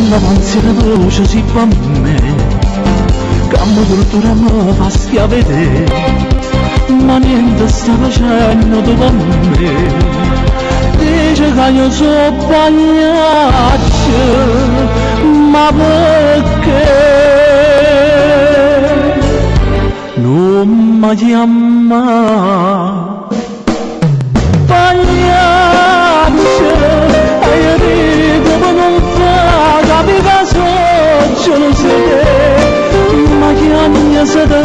davanti alla voce si fa a me, cammo tortura mi fa schiavere, ma niente sta facendo dopo a me. Dice che io sono pagliaccio, ma perché non mi chiama pagliaccio? E io dico che non fa capire se non siete, ma chiama se te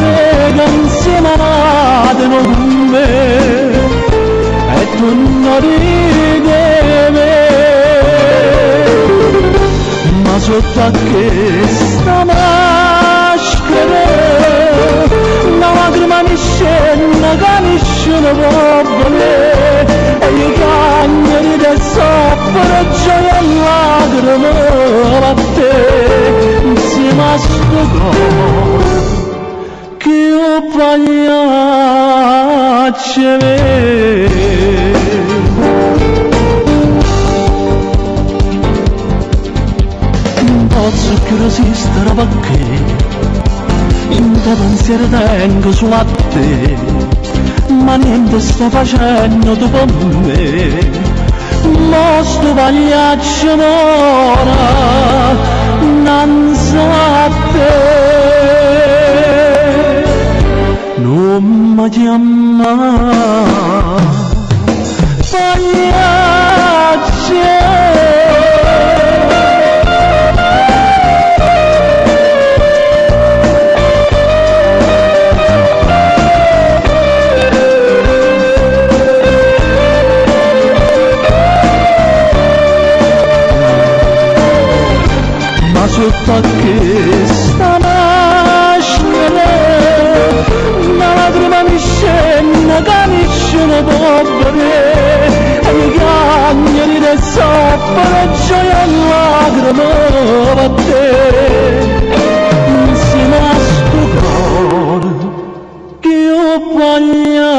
che insieme a non con me, e tu non ridi me, ma sotto a che sta maschera una lacrima mi scende che nessuno può volere, e io cagno di te soffro gioia e lacrime a te insieme a sto cuore che io pagliaccio non posso più resistere perché in te pensiero tengo solo a te, ma niente sta facendo dopo me, ma sto pagliaccio mora innanzi a te, non mi chiama pagliaccio. Sotto a che sta nascere una lacrima mi scende che nessuno può vedere, e mi cagno di te soffro gioia e lacrime per te insieme a sto cuore che io voglio